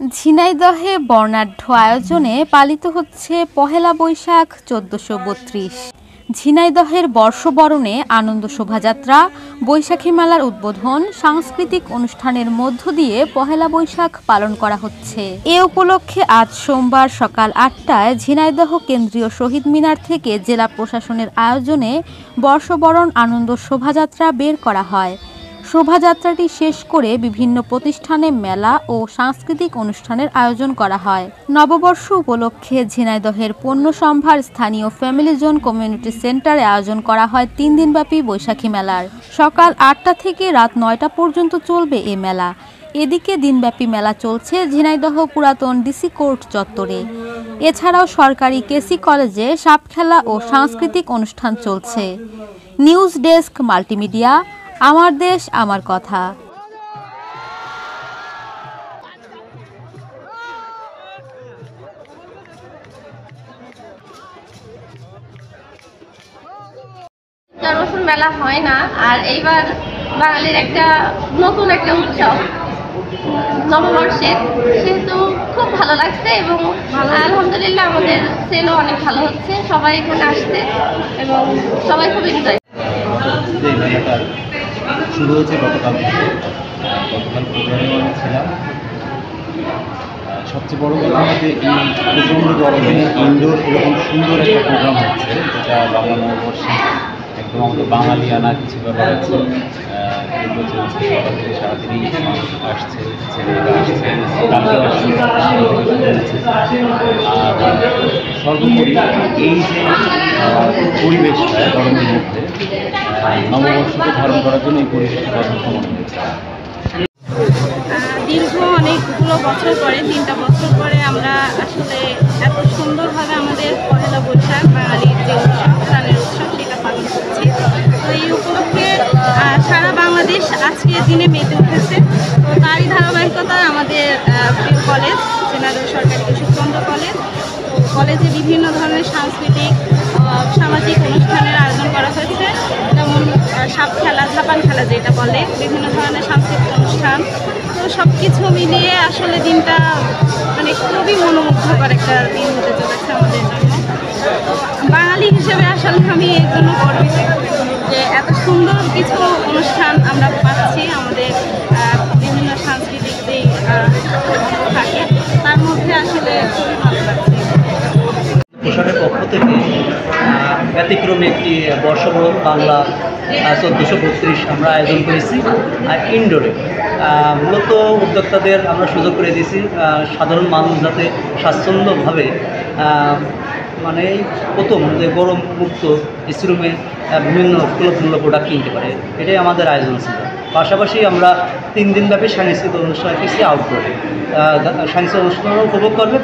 ঝিনাইদহে বর্ণাঢ্য আয়োজনে পালিত হচ্ছে পহেলা বৈশাখ ১৪৩২। ঝিনাইদহের বর্ষবরণে আনন্দ শোভাযাত্রা, বৈশাখী মেলার উদ্বোধন, সাংস্কৃতিক অনুষ্ঠানের মধ্য দিয়ে পহেলা বৈশাখ পালন করা হচ্ছে। এ উপলক্ষে আজ সোমবার সকাল ৮টায় ঝিনাইদহ কেন্দ্রীয় শহীদ মিনার থেকে জেলা প্রশাসনের আয়োজনে বর্ষবরণ আনন্দ শোভাযাত্রা বের করা হয়। শোভাযাত্রাটি শেষ করে বিভিন্ন প্রতিষ্ঠানে মেলা ও সাংস্কৃতিক অনুষ্ঠানের আয়োজন করা হয়। নববর্ষ উপলক্ষে ঝিনাইদহের পণ্য সম্ভার স্থানীয় ফ্যামিলি জোন কমিউনিটি সেন্টারে আয়োজন করা হয় ৩ দিনব্যাপী বৈশাখী মেলার। সকাল ৮টা থেকে রাত ৯টা পর্যন্ত চলবে এ মেলা। এদিকে দিনব্যাপী মেলা চলছে ঝিনাইদহ পুরাতন ডিসি কোর্ট চত্বরে। এছাড়াও সরকারি কেসি কলেজে সাপ খেলা ও সাংস্কৃতিক অনুষ্ঠান চলছে। নিউজ ডেস্ক, মাল্টিমিডিয়া, আমার দেশ আমার কথা। ৪ বছর মেলা হয় না, আর এইবার বাঙালির একটা নতুন একটা উৎসব নববর্ষের, সেহেতু খুব ভালো লাগছে এবং আলহামদুলিল্লাহ আমাদের সেলও অনেক ভালো হচ্ছে। সবাই এখানে আসছে এবং সবাই খুব এনজয়। শুরু হচ্ছে গতকাল প্রোগ্রামেও আমি ছিলাম। সবচেয়ে বড় কথা হচ্ছে এই প্রচণ্ড গরমে ইনডোর এরকম সুন্দর একটা প্রোগ্রাম হচ্ছে, যেটা বাংলা নববর্ষে একদম আমাদের বাঙালিয়ানা কিছু ব্যাপার আছে। এগুলো চলছে সকাল থেকে সারাদিনই মানুষ আসছে, ছেলেরা আসছে, কালকেও আসছে। আর সর্বোপরি এই যে পরিবেশটা গরমের মধ্যে নববর্ষকে ধারণ করার জন্য এই পরিবেশটা যথেষ্ট মনে হয়েছে। দীর্ঘ অনেকগুলো বছর পরে, 3টা বছর পরে আমরা আসলে এত সুন্দরভাবে আমাদের পহেলা বৈশাখ বাঙালির যে উৎসব, প্রাণের উৎসব, সেটা পালন করছি। তো এই উপলক্ষে সারা বাংলাদেশ আজকের দিনে মেতে উঠেছে। তো তারই ধারাবাহিকতায় আমাদের প্রিয় কলেজ ঝিনাইদহ সরকারি কেশবচন্দ্র কলেজ, কলেজে বিভিন্ন ধরনের সাংস্কৃতিক সামাজিক অনুষ্ঠানের আয়োজন করা হয়েছে। যেমন সাপ খেলা, ঝাপান খেলা যেটা বলে, বিভিন্ন ধরনের সাংস্কৃতিক অনুষ্ঠান। তো সব কিছু মিলিয়ে আসলে দিনটা মানে খুবই মনোমুগ্ধকর একটা দিন হতে চলেছে আমাদের জন্য। তো বাঙালি হিসেবে আসলে আমি এর জন্য গর্বিত যে এত সুন্দর কিছু অনুষ্ঠান আমরা পাচ্ছি। আমাদের বিভিন্ন সাংস্কৃতিক যেই থাকে তার মধ্যে আসলে খুবই ভালো লাগছে। পোশাকের পক্ষ থেকে ব্যতিক্রমে একটি বর্ষবরণ বাংলা ১৪৩২ আমরা আয়োজন করেছি। আর ইনডোরে মূলত উদ্যোক্তাদের আমরা সুযোগ করে দিয়েছি সাধারণ মানুষ যাতে স্বাচ্ছন্দ্যভাবে মানে প্রথম যে গরম মুক্ত এসি রুমে বিভিন্ন সুলভমূল্য প্রোডাক্ট কিনতে পারে, এটাই আমাদের আয়োজন ছিল। পাশাপাশি আমরা 3 দিনব্যাপী সাংস্কৃতিক অনুষ্ঠান রেখেছি আউটডোরে। সাংস্কৃতিক অনুষ্ঠানও উপভোগ করবে।